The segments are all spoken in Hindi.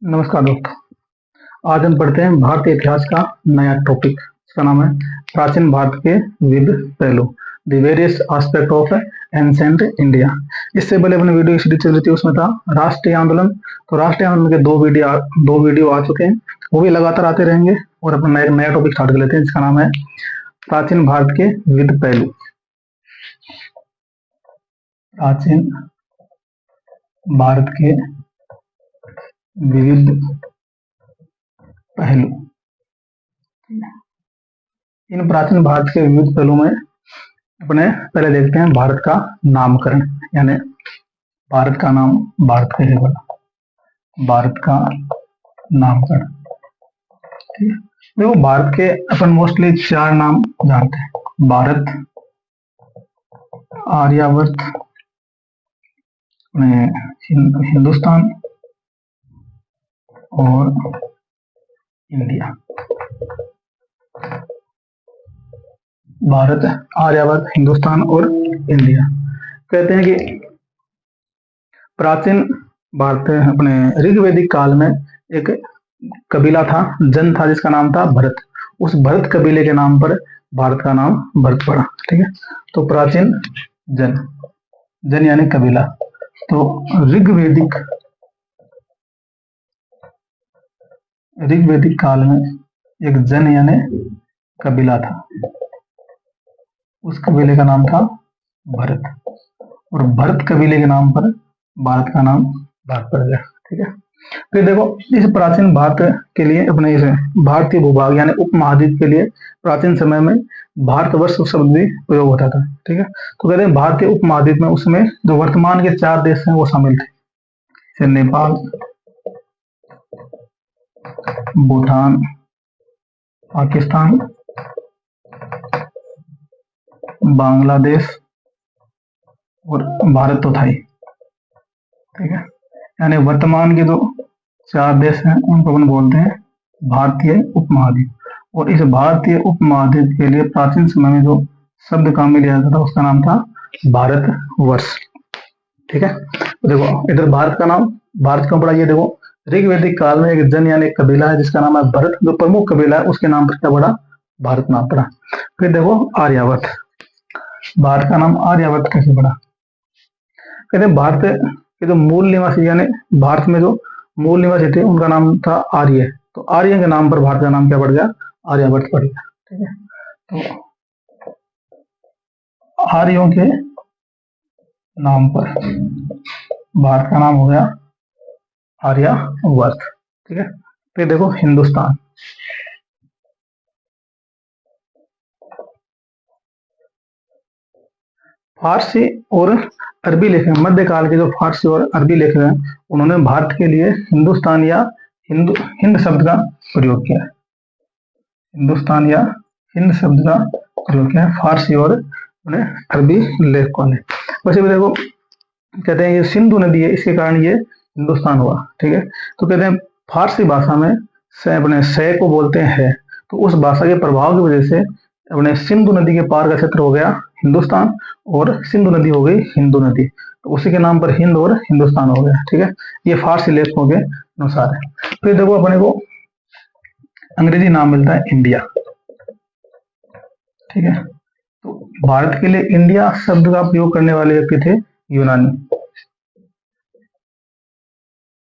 नमस्कार दोस्तों। आज हम पढ़ते हैं भारतीय इतिहास का नया टॉपिक। इसका नाम है प्राचीन भारत के विविध पहलू, the various aspect of ancient India. इससे पहले अपने वीडियो सीरीज चल रही थी, उसमें था राष्ट्रीय आंदोलन। तो राष्ट्रीय आंदोलन के दो वीडियो आ चुके हैं, वो भी लगातार आते रहेंगे। और अपना नया टॉपिक स्टार्ट कर लेते हैं, जिसका नाम है प्राचीन भारत के विविध पहलू। प्राचीन भारत के विविध पहलू। इन प्राचीन भारत के विविध पहलू में अपने पहले देखते हैं भारत का नामकरण, यानी भारत का नाम भारत कैसे बना, भारत का नामकरण। ठीक है, देखो भारत के अपन मोस्टली 4 नाम जानते हैं: भारत, आर्यावर्त, हिंदुस्तान और इंडिया। भारत, आर्यावर्त, हिंदुस्तान और इंडिया। कहते हैं कि प्राचीन भारत अपने ऋग्वैदिक काल में एक कबीला था, जन था, जिसका नाम था भरत। उस भरत कबीले के नाम पर भारत का नाम भरत पड़ा। ठीक है, तो प्राचीन जन, जन यानी कबीला। तो ऋग्वैदिक काल में एक जन यानी कबीला था, उस कबीले का नाम था भरत, और भरत कबीले के नाम पर भारत का नाम भारत पड़ गया। ठीक है, फिर देखो इस प्राचीन भारत के लिए अपने इस भारतीय भूभाग यानी उपमहाद्वीप के लिए प्राचीन समय में भारतवर्ष शब्द भी प्रयोग होता था। ठीक है, तो कहते हैं भारतीय उपमहाद्वीप में उसमें जो वर्तमान के 4 देश हैं वो शामिल थे, जैसे नेपाल, भूटान, पाकिस्तान, बांग्लादेश और भारत तो था ही। ठीक है, यानी वर्तमान के जो 4 देश हैं उनको अपन बोलते हैं भारतीय उपमहाद्वीप। और इस भारतीय उपमहाद्वीप के लिए प्राचीन समय में जो शब्द काम में लिया जाता था उसका नाम था भारतवर्ष। ठीक है, तो देखो इधर भारत का नाम भारत क्यों पड़ा, ये देखो ऋग्वैदिक काल में एक जन यानी कबीला है जिसका नाम है भरत, जो प्रमुख कबीला है उसके नाम पर क्या पड़ा, भारत नाम पड़ा। फिर देखो आर्यावर्त, भारत का नाम आर्यावर्त कैसे पड़ा। कहते हैं भारत के जो मूल निवासी यानी भारत में जो मूल निवासी थे उनका नाम था आर्य, तो आर्य के नाम पर भारत का नाम क्या पड़ गया, आर्यावर्त पड़ गया। ठीक है, तो आर्यों के नाम पर भारत का नाम हो गया आर्यावर्त। ठीक है, फिर देखो हिंदुस्तान, फारसी और अरबी लेखक, मध्यकाल के जो फारसी और अरबी लेखक हैं उन्होंने भारत के लिए हिंदुस्तान या हिंद शब्द का प्रयोग किया। हिंदुस्तान या हिंद शब्द का प्रयोग किया फारसी और अरबी लेखकों ने। वैसे भी देखो कहते हैं ये सिंधु नदी है, इसके कारण ये हिंदुस्तान हुआ। ठीक है, तो कहते हैं फारसी भाषा में अपने से को बोलते हैं, तो उस भाषा के प्रभाव की वजह से अपने सिंधु नदी के पार का क्षेत्र हो गया हिंदुस्तान, और सिंधु नदी हो गई हिंदू नदी, तो उसी के नाम पर हिंद और हिंदुस्तान हो गया। ठीक है, ये फारसी लेखकों के अनुसार है। फिर देखो अपने को अंग्रेजी नाम मिलता है इंडिया। ठीक है, तो भारत के लिए इंडिया शब्द का प्रयोग करने वाले व्यक्ति थे यूनानी।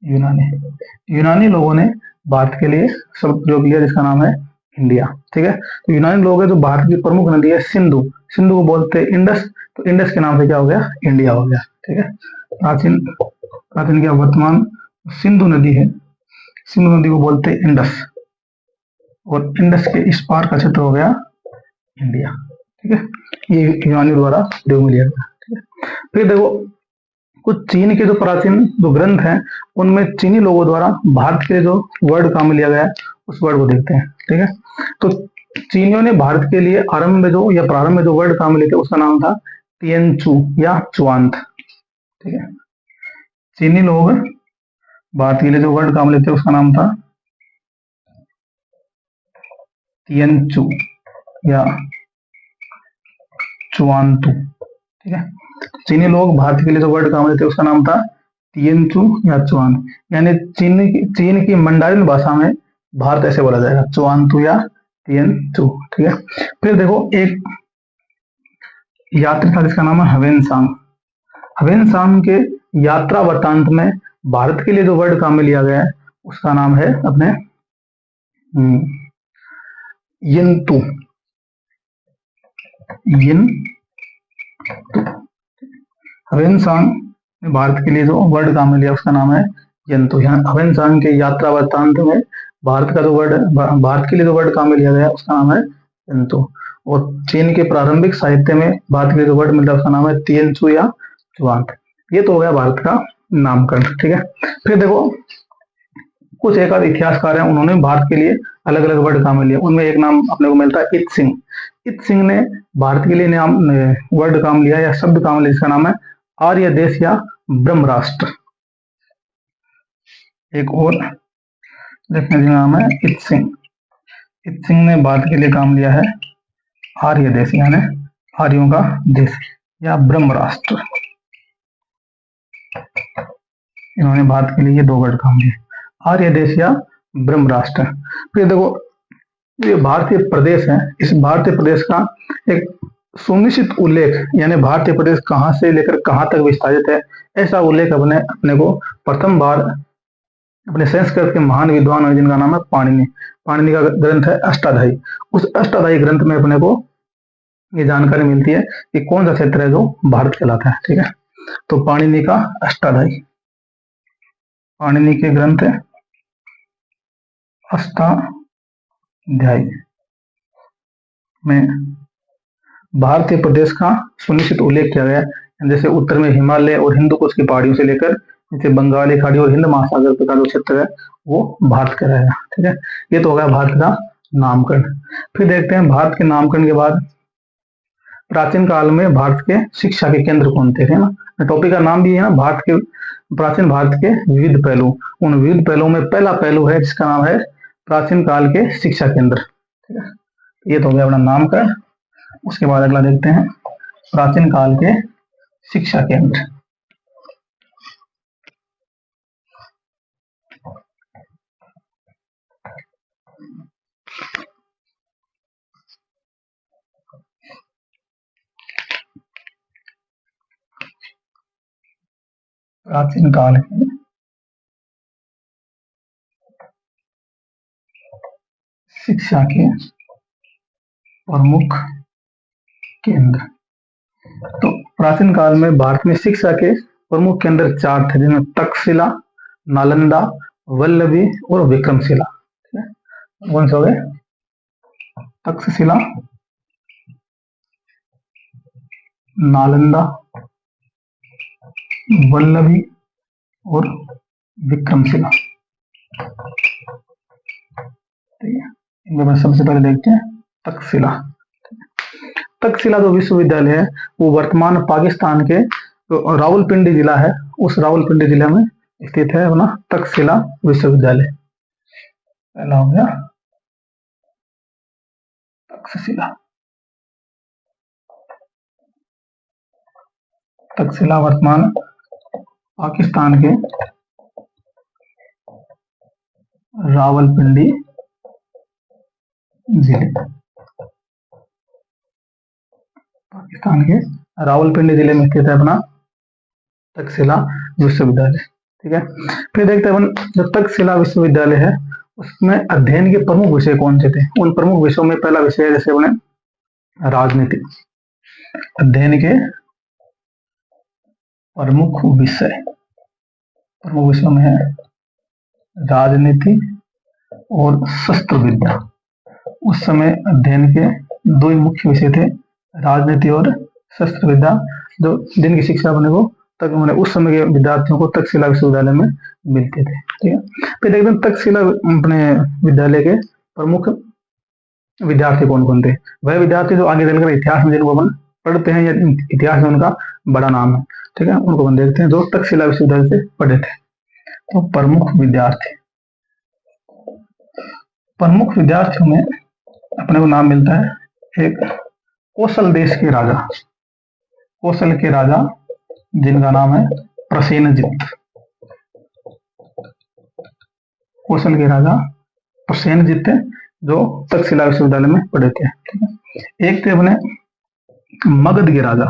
यूनानी लोगों ने भारत के लिए शब्द प्रयोग किया जिसका नाम है इंडिया। ठीक है, तो यूनानी लोग है जो भारत की प्रमुख नदी है सिंधु, सिंधु को बोलते हैं इंडस, तो इंडस के नाम से क्या हो गया, इंडिया हो गया। ठीक है, प्राचीन क्या वर्तमान सिंधु नदी है, सिंधु नदी को बोलते हैं इंडस, और इंडस के इस पार का क्षेत्र हो गया इंडिया। ठीक है, ये यूनानी द्वारा प्रयोग में लिया गया। ठीक है, फिर देखो कुछ चीन के जो प्राचीन जो ग्रंथ हैं उनमें चीनी लोगों द्वारा भारत के जो वर्ड काम में लिया गया है उस वर्ड को देखते हैं। ठीक है, तो चीनियों ने भारत के लिए आरंभ में जो या प्रारंभ में जो वर्ड काम में लिए थे उसका नाम था तिएनचू या चुआंत। ठीक है, चीनी लोग भारत के लिए जो वर्ड काम लेते उसका नाम था तिएनचू या चुआंतू। ठीक है, चीनी लोग भारत के लिए जो वर्ड काम लेते उसका नाम था तिएनचु या चुआन, यानी चीन की मंडारिन भाषा में भारत ऐसे बोला जाएगा, चुआनतु या तिएनचु। ठीक है। फिर देखो एक यात्री था जिसका नाम है हवेनसांग। हवेनसांग के यात्रा वृत्तांत में भारत के लिए जो वर्ड काम में लिया गया है उसका नाम है अपने यंतु, हवेनसांग ने भारत के लिए जो वर्ड काम में लिया उसका नाम है यंतु। यहाँ हवेनसांग के यात्रा वृत्तांत में भारत का जो वर्ड, भारत के लिए जो वर्ड काम में लिया गया उसका नाम है यंतु। और चीन के प्रारंभिक साहित्य में भारत के लिए जो वर्ड मिलता है उसका नाम है तिएनचु या चुआन। ये तो हो गया भारत का नामकरण। ठीक है। फिर देखो कुछ एक आध इतिहासकार हैं, उन्होंने भारत के लिए अलग अलग वर्ड काम में लिए। उनमें एक नाम अपने को मिलता है इत सिंह। इत सिंह ने भारत के लिए नाम वर्ड काम लिया या शब्द काम लिया, जिसका नाम है आर्य देश या ब्रह्म राष्ट्र। एक और देखने का नाम है इत सिंह। इत सिंह ने भारत के लिए काम लिया है आर्य देश, यानी आर्यों का देश या ब्रह्म राष्ट्र। इन्होंने भारत के लिए ये दो वर्ड काम लिए, आर्य देश या ब्रह्म राष्ट्र। फिर देखो ये भारतीय प्रदेश है, इस भारतीय प्रदेश का एक सुनिश्चित उल्लेख, यानी भारतीय प्रदेश कहाँ से लेकर कहाँ तक विस्तारित है, ऐसा उल्लेख अपने को प्रथम बार अपने संस्कृत के महान विद्वान है जिनका नाम है पाणिनि। पाणिनि का ग्रंथ है अष्टाध्यायी। उस अष्टाध्यायी ग्रंथ में अपने को ये जानकारी मिलती है कि कौन सा क्षेत्र है जो भारत कहलाता है। ठीक है। तो पाणिनि का अष्टाध्यायी, पाणिनि के ग्रंथ है अष्टाध्यायी में भारतीय प्रदेश का सुनिश्चित उल्लेख किया गया है। जैसे उत्तर में हिमालय और हिंदू कुश की पहाड़ियों से लेकर जैसे बंगाली खाड़ी और हिंद महासागर का जो क्षेत्र है वो भारत का रहेगा। ठीक है। ये तो हो गया भारत का नामकरण। फिर देखते हैं भारत के नामकरण के बाद प्राचीन काल में भारत के शिक्षा के केंद्र कौन थे ना। टॉपिक का नाम भी है ना, भारत के प्राचीन भारत के विविध पहलू। उन विविध पहलुओं में पहला पहलू है जिसका नाम है प्राचीन काल के शिक्षा केंद्र। ठीक है। ये तो हो गया अपना नामकरण। उसके बाद अगला देखते हैं प्राचीन काल के शिक्षा केंद्र। प्राचीन काल के शिक्षा के प्रमुख केंद्र। तो प्राचीन काल में भारत में शिक्षा के प्रमुख केंद्र 4 थे, जिनमें तक्षशिला, नालंदा, वल्लभी और विक्रमशिला। कौन से हो गए? तक्षशिला, नालंदा, वल्लभी और विक्रमशिला। ठीक है। इनमें सबसे पहले देखते हैं तक्षशिला। तक्षशिला जो विश्वविद्यालय है वो वर्तमान पाकिस्तान के जो रावलपिंडी जिला है उस रावलपिंडी जिले में स्थित है अपना तक्षशिला विश्वविद्यालय। पहला हो गया तक्षशिला। तक्षशिला वर्तमान पाकिस्तान के रावलपिंडी जिले, पाकिस्तान के रावलपिंडी जिले में स्थित है अपना तक्षशिला विश्वविद्यालय। ठीक है। फिर देखते हैं जो तक्षशिला विश्वविद्यालय है उसमें अध्ययन के प्रमुख विषय कौन से थे। उन प्रमुख विषयों में पहला विषय है जैसे अपने राजनीति। अध्ययन के प्रमुख विषयों में है राजनीति और शस्त्र विद्या। उस समय अध्ययन के दो ही मुख्य विषय थे, राजनीति और शस्त्र विद्या, जो जिनकी शिक्षा अपने को तक उस समय के विद्यार्थियों को तक्षशिला विश्वविद्यालय में मिलते थे। ठीक है। फिर देखते हैं तक्षशिला अपने विद्यालय के प्रमुख विद्यार्थी कौन कौन थे। वह विद्यार्थी जो आगे चलकर इतिहास में जिनको अपन पढ़ते हैं या इतिहास में उनका बड़ा नाम है। ठीक है। उनको अपन देखते हैं जो तक्षशिला विश्वविद्यालय से पढ़े थे। तो प्रमुख विद्यार्थियों में अपने को नाम मिलता है एक कोसल देश के राजा, कोसल के राजा जिनका नाम है प्रसेनजित। कौशल के राजा प्रसेनजीत थे, जो तक्षशिला विश्वविद्यालय में पढ़े थे। ठीक है, एक थे अपने मगध के राजा,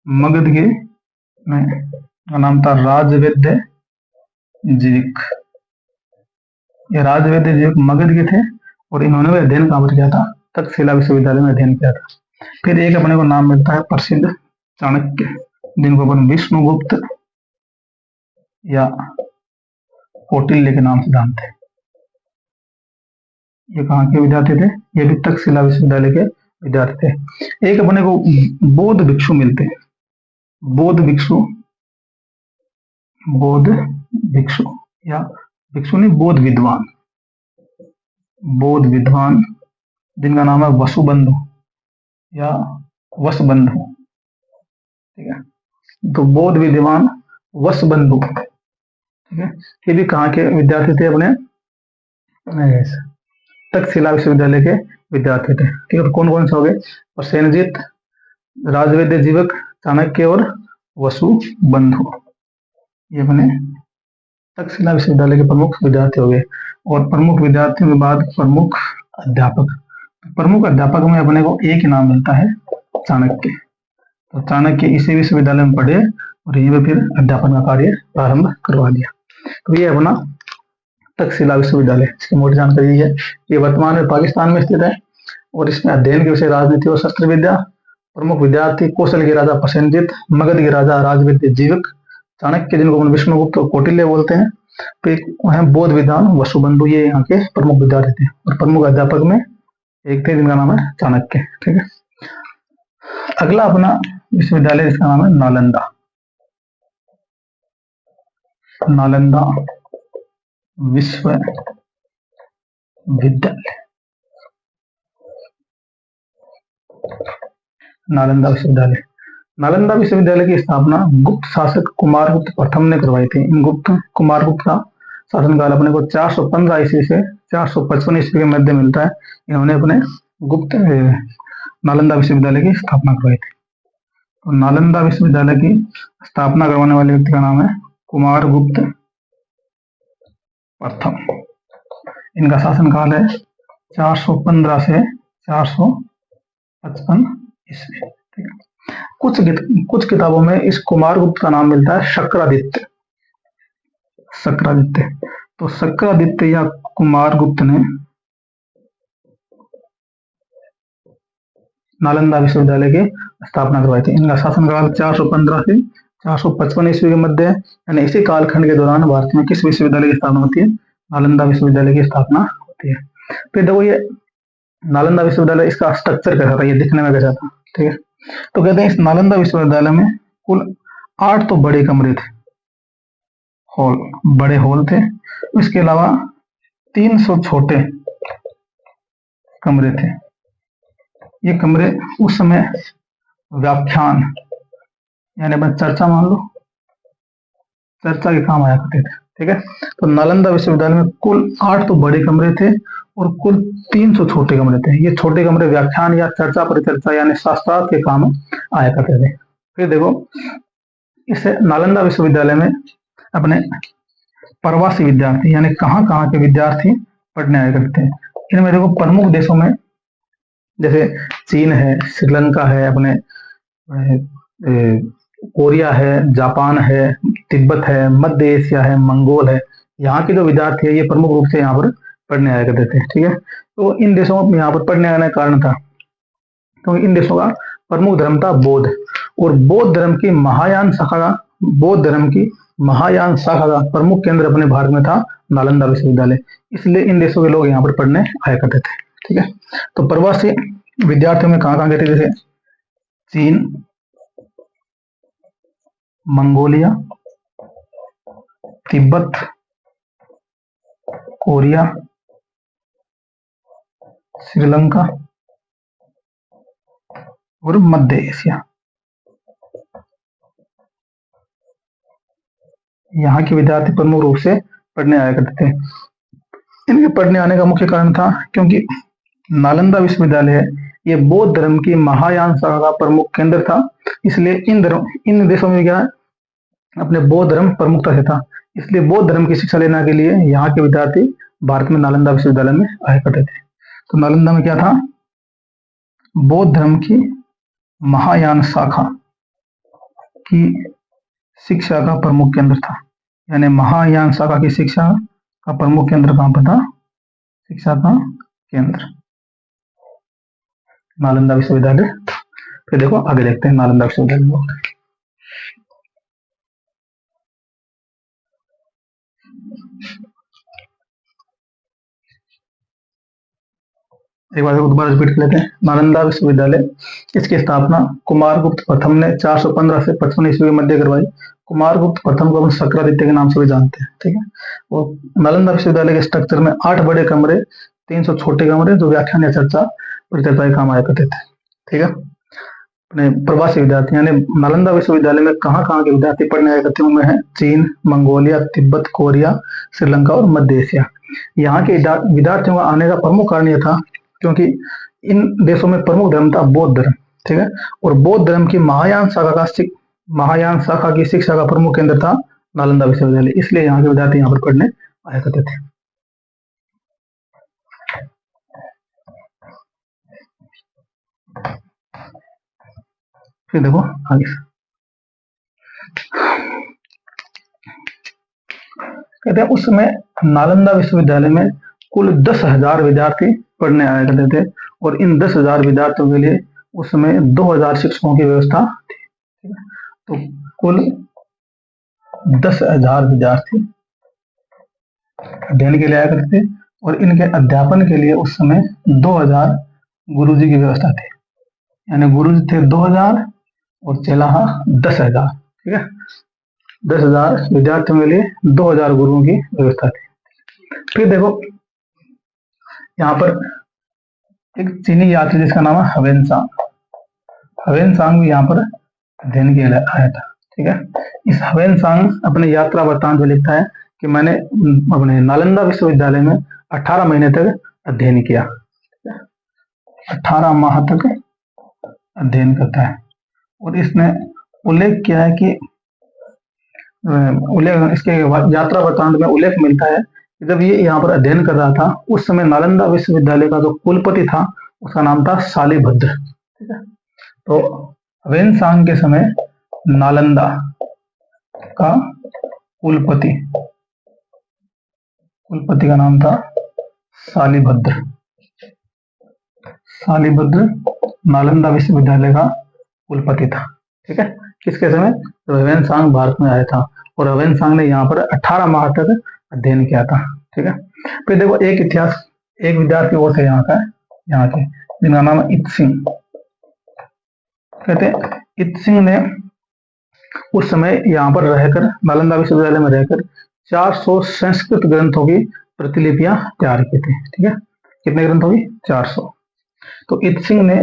मगध के में का नाम था राजवैद्य जीविक। ये राजवैद्य जीविक मगध के थे और इन्होंने भी अध्ययन कहाँ पर किया था? तक्षशिला विश्वविद्यालय में अध्ययन किया था। फिर एक अपने को नाम मिलता है प्रसिद्ध चाणक्य, जिनको अपन विष्णुगुप्त या कौटिल्य के नाम से जानते हैं। ये कहाँ के विद्यार्थी थे? ये भी तक्षशिला विश्वविद्यालय के विद्यार्थी थे। एक अपने को बौद्ध भिक्षु मिलते हैं, बौद्ध भिक्षु, बौद्ध भिक्षु या भिक्षु नहीं, बौद्ध विद्वान, बौद्ध विद्वान जिनका नाम है वसुबंधु या वसबंधु। ठीक है, तो बौद्ध विद्वान वसबंधु, ठीक है, ये भी कहाँ के विद्यार्थी थे? अपने तक्षशिला विश्वविद्यालय के विद्यार्थी थे। ठीक है, तो कौन कौन से हो गए? प्रसेनजीत, राजवैद्य जीवक, चाणक्य और वसुबंधु, ये अपने तक्षशिला विश्वविद्यालय के प्रमुख विद्यार्थी हो गए। और प्रमुख विद्यार्थियों के बाद प्रमुख अध्यापक, प्रमुख अध्यापक में अपने को एक ही नाम मिलता है, चाणक्य। तो चाणक्य इसी विश्वविद्यालय में पढ़े और यहीं पर फिर अध्यापन का कार्य प्रारंभ करवा दिया। तो ये अपना तक्षशिला विश्वविद्यालय, इसकी मोटी जानकारी है। ये वर्तमान में पाकिस्तान में स्थित है और इसमें अध्ययन के विषय राजनीति और शस्त्र विद्या। प्रमुख विद्यार्थी कौशल के राजा प्रसेनजीत, मगध के राजा राजवैद्य जीवक, चाणक्य जिनको अपन विष्णुगुप्त और कौटिल्य बोलते हैं, फिर बौद्ध विद्वान वसुबंधु, ये यहाँ के प्रमुख विद्यार्थी थे। और प्रमुख अध्यापक में एक थे जिनका नाम है चाणक्य। ठीक है, अगला अपना विश्वविद्यालय जिसका नाम है नालंदा, नालंदा विश्वविद्यालय। नालंदा विश्वविद्यालय, नालंदा विश्वविद्यालय की स्थापना गुप्त शासक कुमारगुप्त प्रथम ने करवाई थी। इन कुमारगुप्त का शासनकाल अपने को 415 ईस्वी से 455 ईस्वी के मध्य मिलता है। इन्होंने अपने गुप्त नालंदा विश्वविद्यालय की स्थापना करवाई थी। तो नालंदा विश्वविद्यालय की स्थापना करवाने वाले व्यक्ति का नाम है कुमारगुप्त प्रथम। इनका शासनकाल है 415 से 455 ईस्वी। ठीक है, कुछ किताबों में इस कुमारगुप्त का नाम मिलता है शक्रादित्य, शक्रादित्य। तो शक्रादित्य या कुमारगुप्त ने नालंदा विश्वविद्यालय की स्थापना करवाई थी। इनका शासनकाल 415 से 455 ईस्वी के मध्य है। यानी इसी कालखंड के दौरान भारत में किस विश्वविद्यालय की स्थापना होती है? नालंदा विश्वविद्यालय की स्थापना होती है। फिर देखो ये नालंदा विश्वविद्यालय, इसका स्ट्रक्चर कैसा था, ये दिखने में कैसा था? ठीक है, तो कहते हैं इस नालंदा विश्वविद्यालय में कुल 8 तो बड़े कमरे थे, हॉल, बड़े हॉल थे। इसके अलावा 300 छोटे कमरे थे। ये कमरे उस समय व्याख्यान यानी अपन चर्चा मान लो, चर्चा के काम आया करते थे। ठीक है, तो नालंदा विश्वविद्यालय में कुल 8 तो बड़े कमरे थे और कुल 300 छोटे कमरे थे। ये छोटे कमरे व्याख्यान या चर्चा परिचर्चा यानी शास्त्रार्थ के काम आया करते थे। फिर देखो इस नालंदा विश्वविद्यालय में अपने प्रवासी विद्यार्थी यानी कहाँ कहाँ के विद्यार्थी पढ़ने आया करते हैं। इनमें देखो प्रमुख देशों में जैसे चीन है, श्रीलंका है, अपने कोरिया है, जापान है, तिब्बत है, मध्य एशिया है, मंगोल है, यहाँ के जो विद्यार्थी है ये प्रमुख रूप से यहाँ पर पढ़ने आया करते थे। ठीक है, तो इन देशों में यहाँ पर पढ़ने आने का कारण था क्योंकि इन देशों का प्रमुख धर्म था बौद्ध, और बौद्ध धर्म की महायान शाखा का, बौद्ध धर्म की महायान शाखा का प्रमुख केंद्र अपने भारत में था नालंदा विश्वविद्यालय। इसलिए इन देशों के लोग यहाँ पर पढ़ने आया करते थे। ठीक है, तो प्रवासी विद्यार्थियों में कहाँ कहाँ गए थे? जैसे चीन, मंगोलिया, तिब्बत, कोरिया, श्रीलंका और मध्य एशिया। यहाँ के विद्यार्थी प्रमुख रूप से पढ़ने आया करते थे। इनके पढ़ने आने का मुख्य कारण था क्योंकि नालंदा विश्वविद्यालय ये बौद्ध धर्म की महायान शाखा का प्रमुख केंद्र था। इसलिए इन देशों में क्या अपने बौद्ध धर्म प्रमुखता से था। इसलिए बौद्ध धर्म की शिक्षा लेने के लिए यहाँ के विद्यार्थी भारत में नालंदा विश्वविद्यालय में आया करते थे। तो नालंदा में क्या था, बौद्ध धर्म की महायान शाखा की शिक्षा का प्रमुख केंद्र था। यानी महायान शाखा की शिक्षा का प्रमुख केंद्र कहां पर था, शिक्षा का केंद्र नालंदा विश्वविद्यालय। फिर देखो आगे देखते हैं नालंदा विश्वविद्यालय। एक बार दोबारा रिपीट कर लेते हैं। नालंदा विश्वविद्यालय, इसकी स्थापना कुमारगुप्त प्रथम ने 415 से 55 ईस्वी के मध्य करवाई। कुमारगुप्त प्रथम को अपन शक्रादित्य के नाम से भी जानते हैं, ठीक है। और नालंदा विश्वविद्यालय के स्ट्रक्चर में 8 बड़े कमरे, 300 छोटे कमरे जो व्याख्यान या चर्चा परिचर्चा के काम आया करते थे, ठीक है। अपने प्रवासी विद्यार्थी यानी नालंदा विश्वविद्यालय में कहाँ कहाँ के विद्यार्थी पढ़ने आया करते हैं, उनमें है चीन, मंगोलिया, तिब्बत, कोरिया, श्रीलंका और मध्य एशिया। यहाँ के विद्यार्थियों का आने का प्रमुख कारण यह था क्योंकि इन देशों में प्रमुख धर्म था बौद्ध धर्म, ठीक है। और बौद्ध धर्म की महायान शाखा की शिक्षा का प्रमुख केंद्र था नालंदा विश्वविद्यालय, इसलिए यहाँ के विद्यार्थी यहाँ पर पढ़ने आया करते थे। फिर देखो आगे कहते हैं उस समय नालंदा विश्वविद्यालय में कुल 10,000 विद्यार्थी पढ़ने आया करते थे और इन 10,000 विद्यार्थियों के लिए उस समय 2,000 शिक्षकों की व्यवस्था थी। तो कुल 10,000 विद्यार्थी अध्ययन के लिए आया करते थे और इनके अध्यापन के लिए उस समय 2,000 गुरुजी की व्यवस्था थी। यानी गुरुजी थे 2,000 और चेला 10,000, ठीक है। 10,000 विद्यार्थियों के लिए 2,000 गुरुओं की व्यवस्था थी। फिर देखो यहाँ पर एक चीनी यात्री जिसका नाम है हवेन सांग भी यहाँ पर अध्ययन के लिए आया था, ठीक है। इस हवेन सांग अपने यात्रा वृत्तांत में लिखता है कि मैंने अपने नालंदा विश्वविद्यालय में 18 महीने तक अध्ययन किया, 18 माह तक अध्ययन करता है। और इसने उल्लेख किया है कि इसके यात्रा वृत्तांत में उल्लेख मिलता है कि जब ये यहाँ पर अध्ययन कर रहा था उस समय नालंदा विश्वविद्यालय का जो कुलपति था उसका नाम था शालिभद्र, ठीक है। तो हवेन-सांग के समय नालंदा का कुलपति का नाम था शालिभद्र नालंदा विश्वविद्यालय का कुलपति था, ठीक है। किसके समय, तो हवेन-सांग भारत में आया था और हवेन-सांग ने यहाँ पर 18 माह तक अध्ययन किया था, ठीक है। फिर देखो एक विद्यार्थी और थे यहाँ के जिनका नाम है इत्सिंग। कहते हैं इत्सिंग ने उस समय यहाँ पर रहकर नालंदा विश्वविद्यालय में रहकर 400 संस्कृत ग्रंथों की प्रतिलिपियां तैयार की थी, ठीक है। कितने ग्रंथों की, 400। तो इत्सिंग ने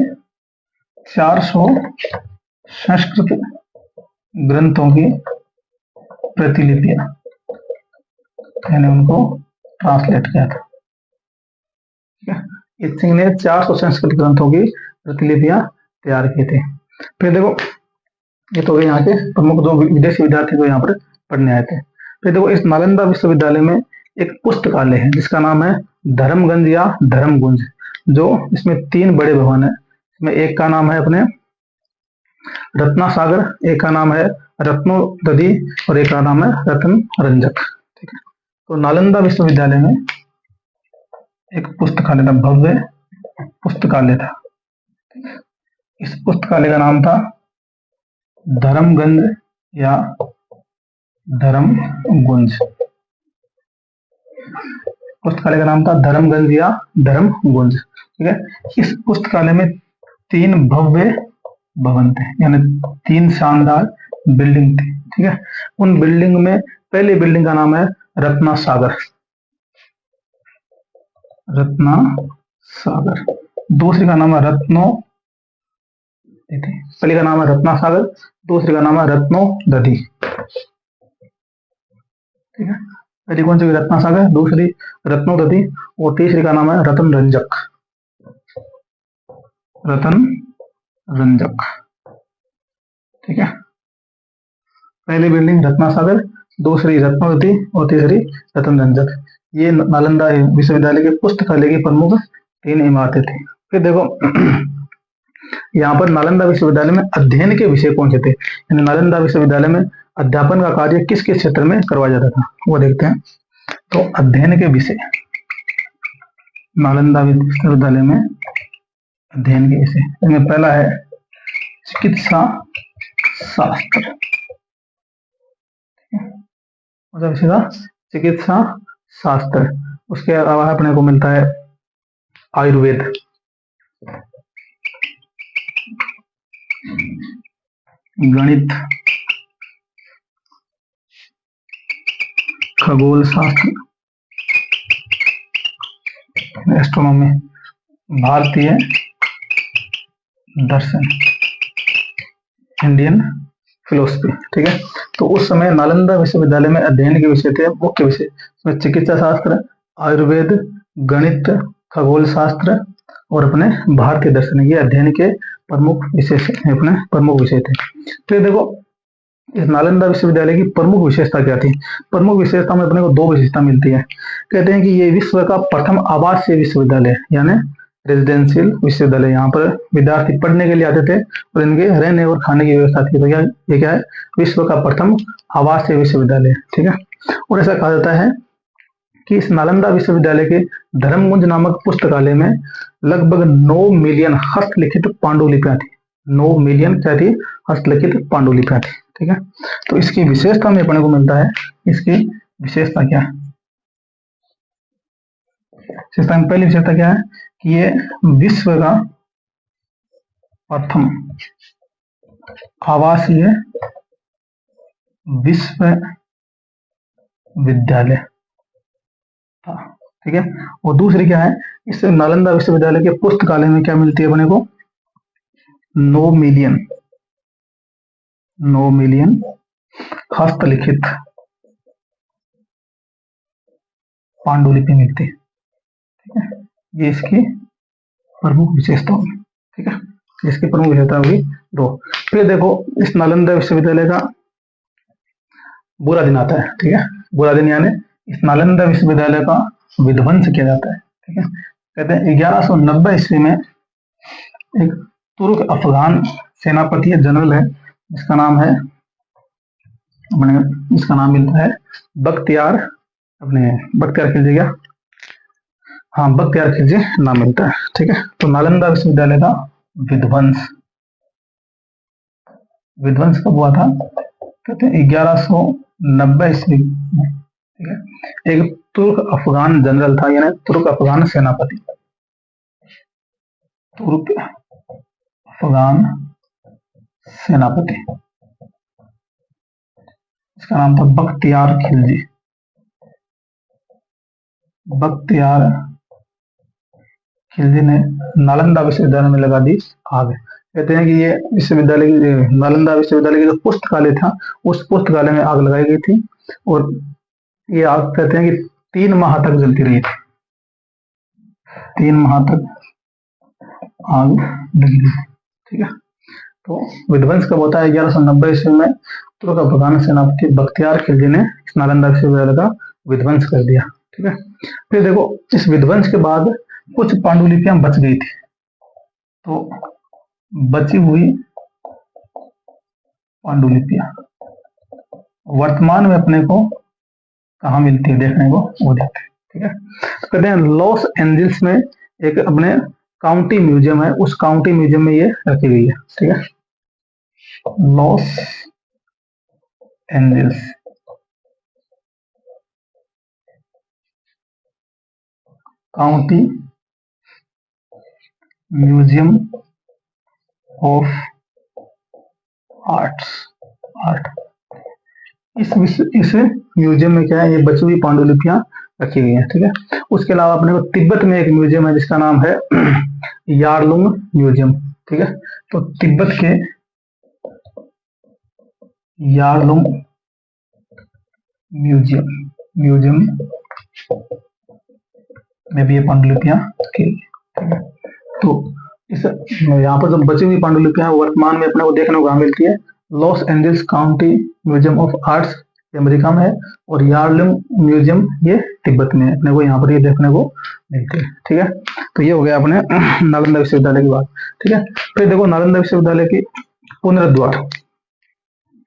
400 संस्कृत ग्रंथों की प्रतिलिपियां यानी उनको ट्रांसलेट किया था, ठीक है। इत्सिंग ने 400 संस्कृत ग्रंथों की प्रतिलिपियां तैयार की थी। फिर देखो ये तो यहाँ के प्रमुख जो विदेशी विद्यार्थी जो यहाँ पर पढ़ने आए थे। फिर देखो इस नालंदा विश्वविद्यालय में एक पुस्तकालय है जिसका नाम है धर्मगंज या धर्मगुंज, जो इसमें 3 बड़े भवन है। इसमें एक का नाम है अपने रत्नासागर, एक का नाम है रत्नोदधि और एक का नाम है रत्न रंजक, ठीक है। तो नालंदा विश्वविद्यालय में एक पुस्तकालय था, भव्य पुस्तकालय था। इस पुस्तकालय का नाम था धर्मगंज या धर्मगुंज। पुस्तकालय का नाम था धर्मगंज या धर्मगुंज, ठीक है। इस पुस्तकालय में 3 भव्य भवन थे यानी 3 शानदार बिल्डिंग थी, ठीक है। उन बिल्डिंग में पहली बिल्डिंग का नाम है रत्नासागर, दूसरी का नाम है पहले का नाम है रत्नासागर, दूसरी का नाम है रत्नोदधि, ठीक है। पहली कौन सी, रत्नासागर, दूसरी रत्नोदधि और तीसरी का नाम है रतन रंजक, ठीक है। पहली बिल्डिंग रत्नासागर, दूसरी रत्नावती और तीसरी रतन रंजक। ये नालंदा विश्वविद्यालय के पुस्तकालय की प्रमुख 3 इमारतें थी। फिर देखो यहाँ पर नालंदा विश्वविद्यालय में अध्ययन के विषय कौन से थे, यानी नालंदा विश्वविद्यालय में अध्यापन का कार्य किस किस क्षेत्र में करवाया जाता था वो देखते हैं। तो अध्ययन के विषय, नालंदा विश्वविद्यालय में अध्ययन के विषय, इनमें पहला है चिकित्सा शास्त्र, चिकित्सा शास्त्र। उसके अलावा अपने को मिलता है आयुर्वेद, गणित, खगोल शास्त्र, एस्ट्रोनॉमी, भारतीय दर्शन, इंडियन फिलोसफी। ठीक है, तो उस समय नालंदा विश्वविद्यालय में अध्ययन के विषय थे मुख्य विषय, उसमें चिकित्सा शास्त्र, आयुर्वेद, गणित, खगोल शास्त्र और अपने भारतीय दर्शन, ये अध्ययन के प्रमुख विषय अपने प्रमुख विषय थे। फिर देखो इस नालंदा विश्वविद्यालय की प्रमुख विशेषता क्या थी। प्रमुख विशेषता में अपने को 2 विशेषता मिलती है। कहते हैं कि ये विश्व का प्रथम आवासीय विश्वविद्यालय, यानी रेजिडेंशियल विश्वविद्यालय। यहाँ पर विद्यार्थी पढ़ने के लिए आते थे और इनके रहने और खाने की व्यवस्था थी। तो ये क्या है, विश्व का प्रथम आवासीय विश्वविद्यालय। ठीक है, और ऐसा कहा जाता है कि इस नालंदा विश्वविद्यालय के धर्मगुंज नामक पुस्तकालय में लगभग 9 मिलियन हस्तलिखित पांडुलिपियां थी। 9 मिलियन क्या थी, हस्तलिखित पांडुलिपियां थी। ठीक है, तो इसकी विशेषता में अपने को मिलता है, इसकी विशेषता क्या है, विशेषता में पहली विशेषता क्या है कि ये विश्व का प्रथम आवासीय विश्वविद्यालय था। ठीक है, और दूसरी क्या है, इस नालंदा विश्वविद्यालय के पुस्तकालय में क्या मिलती है अपने को, 9 मिलियन हस्तलिखित पांडुलिपि मिलती है। ठीक है, ये इसकी प्रमुख विशेषता होगी। ठीक है, इसकी प्रमुख विशेषता होगी 2। फिर देखो इस नालंदा विश्वविद्यालय का बुरा दिन आता है। ठीक है, बुरा दिन यानी इस नालंदा विश्वविद्यालय का विध्वंस किया जाता है। ठीक है, कहते हैं 1190 ईस्वी में एक तुर्क अफगान सेनापति जनरल है, जिसका नाम है, इसका नाम मिलता है बख्तियार, अपने बख्तियार खिलजी, क्या, हाँ बख्तियार खिलजी नाम मिलता है। ठीक है, तो नालंदा विश्वविद्यालय का विध्वंस कब हुआ था, कहते हैं 1190 ईस्वी में। ठीक है, एक तुर्क अफगान जनरल था, यानी तुर्क अफगान सेनापति, तुर्क अफगान सेनापति, इसका नाम था बख्तियार खिलजी। बख्तियार खिलजी ने नालंदा विश्वविद्यालय में लगा दी आग। कहते हैं कि ये नालंदा विश्वविद्यालय की जो पुस्तकालय था, उस पुस्तकालय में आग लगाई गई थी, और ये आग कहते हैं कि 3 माह तक जलती रही थी। 3 माह तक आग लगी थी। ठीक है, तो विध्वंस कब होता है, 1190 ईस्वी में तुर्क अफगान सेनापति बख्तियार खिलजी ने इस नालंदा विश्वविद्यालय का विध्वंस कर दिया। ठीक है, फिर देखो इस विध्वंस के बाद कुछ पांडुलिपियां बच गई थी। तो बची हुई पांडुलिपियां वर्तमान में अपने को कहाँ मिलती है देखने को, वो देखते हैं। ठीक है, तो कहते हैं लॉस एंजल्स में एक अपने काउंटी म्यूजियम है, उस काउंटी म्यूजियम में ये रखी गई है। ठीक है, Los Angeles county museum of art. इस म्यूजियम में क्या है, ये बची हुई पांडुलिपियां रखी गई हैं। ठीक है, उसके अलावा अपने को तिब्बत में एक म्यूजियम है जिसका नाम है यारलुंग म्यूजियम। ठीक है, तो तिब्बत के यारलुंग म्यूजियम में भी ये पांडुलिपियां रखी गई। ठीक है, तो इस यहाँ पर जो बची हुई पांडुलिपियां वर्तमान में अपने को देखने को मिलती है Los Angeles county museum of arts ये अमेरिका में है, और यार्लुंग म्यूजियम ये तिब्बत में है। अपने को यहाँ पर ये देखने को मिलती है। ठीक है, तो ये हो गया अपने नालंदा विश्वविद्यालय की बात। ठीक है, फिर देखो नालंदा विश्वविद्यालय की पुनरुद्धार।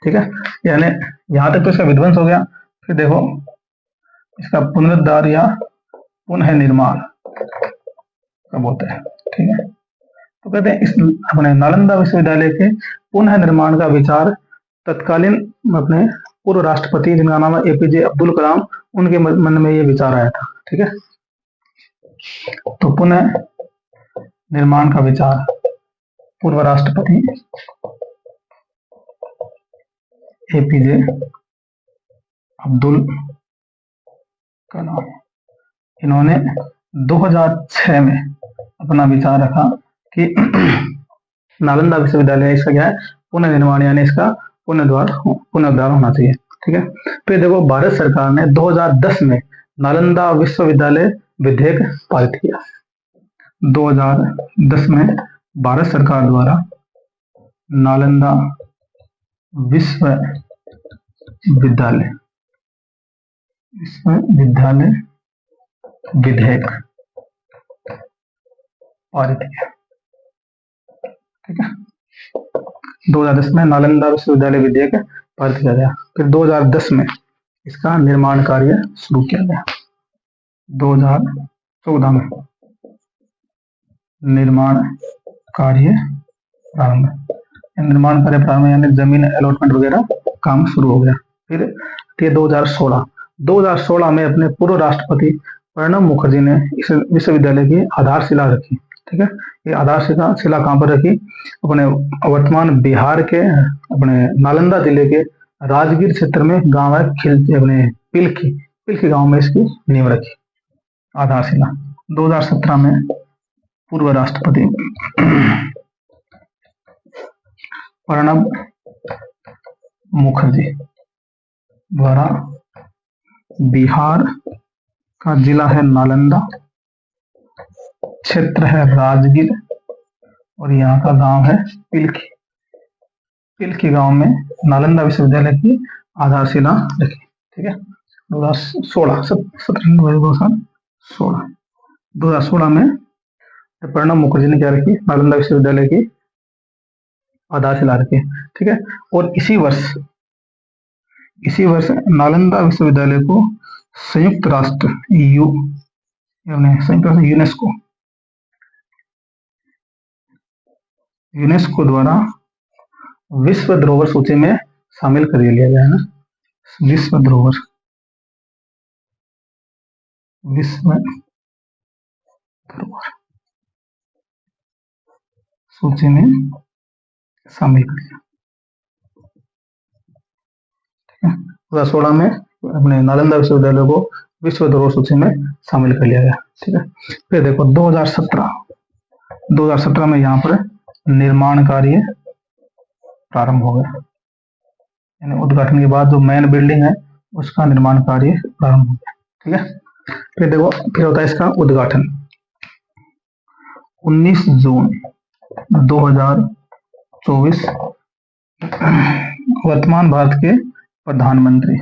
ठीक है, यानी यहाँ तक तो इसका विध्वंस हो गया, फिर देखो इसका पुनरुद्धार या पुनः निर्माण कब होता है। ठीक है, तो कहते हैं इस अपने नालंदा विश्वविद्यालय के पुनः निर्माण का विचार तत्कालीन अपने पूर्व राष्ट्रपति जिनका नाम है एपीजे अब्दुल कलाम, उनके मन में ये विचार आया था। ठीक है, तो पुनः निर्माण का विचार पूर्व राष्ट्रपति एपीजे अब्दुल कलाम, इन्होंने 2006 में अपना विचार रखा कि नालंदा विश्वविद्यालय इसका क्या है, पुनर्निर्माण यानी इसका पुनरुद्धार होना चाहिए। ठीक है, फिर देखो भारत सरकार ने 2010 में नालंदा विश्वविद्यालय विधेयक पारित किया। 2010 में भारत सरकार द्वारा नालंदा विश्वविद्यालय विधेयक पारित किया। ठीक है, 2010 में नालंदा विश्वविद्यालय विधेयक पारित किया गया। फिर 2010 में इसका निर्माण कार्य शुरू किया गया। 2014 में निर्माण कार्य प्रारंभ यानी जमीन अलॉटमेंट वगैरह काम शुरू हो गया। फिर 2016 में अपने पूर्व राष्ट्रपति प्रणब मुखर्जी ने इस विश्वविद्यालय की आधारशिला रखी। ठीक है, ये आधारशिला कहाँ पर रखी, अपने वर्तमान बिहार के अपने नालंदा जिले के राजगीर क्षेत्र में गांव है अपने पिलखी गांव में इसकी नींव रखी आधारशिला। 2017 में पूर्व राष्ट्रपति प्रणब मुखर्जी द्वारा बिहार का जिला है नालंदा, क्षेत्र है राजगीर, और यहाँ का गांव है पिलखी गांव में नालंदा विश्वविद्यालय की आधारशिला रखी। ठीक है, 2016 में प्रणब मुखर्जी ने क्या रखी, नालंदा विश्वविद्यालय की आधारशिला रखी। ठीक है, और इसी वर्ष नालंदा विश्वविद्यालय को संयुक्त राष्ट्र यूनेस्को द्वारा विश्व धरोहर सूची में शामिल कर लिया गया है ना। विश्व धरोहर सूची में शामिल कर लिया। 2016 में अपने नालंदा विश्वविद्यालय को विश्व धरोहर सूची में शामिल कर लिया गया। ठीक है, फिर देखो 2017 में यहाँ पर निर्माण कार्य प्रारंभ हो गया, यानी उद्घाटन के बाद जो मेन बिल्डिंग है उसका निर्माण कार्य प्रारंभ हो गया। ठीक है, फिर देखो फिर होता है इसका उद्घाटन। 19 जून 2024 वर्तमान भारत के प्रधानमंत्री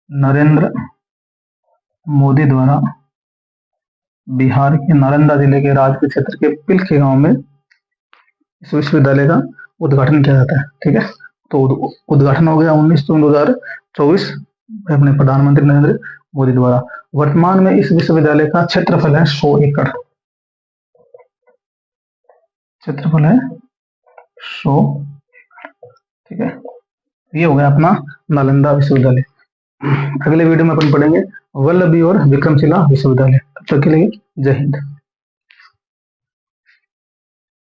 नरेंद्र मोदी द्वारा बिहार के नालंदा जिले के राजगीर क्षेत्र के पिलखी गांव में इस विश्वविद्यालय का उद्घाटन किया जाता है। ठीक है, तो उद्घाटन हो गया 19 जून 2024 अपने प्रधानमंत्री नरेंद्र मोदी द्वारा। वर्तमान में इस विश्वविद्यालय का क्षेत्रफल है 100 एकड़। क्षेत्रफल है 100। ठीक है, ये हो गया अपना नालंदा विश्वविद्यालय। अगले वीडियो में अपन पढ़ेंगे वल्लभी और विक्रमशिला विश्वविद्यालय। तब तक के लिए जय हिंद।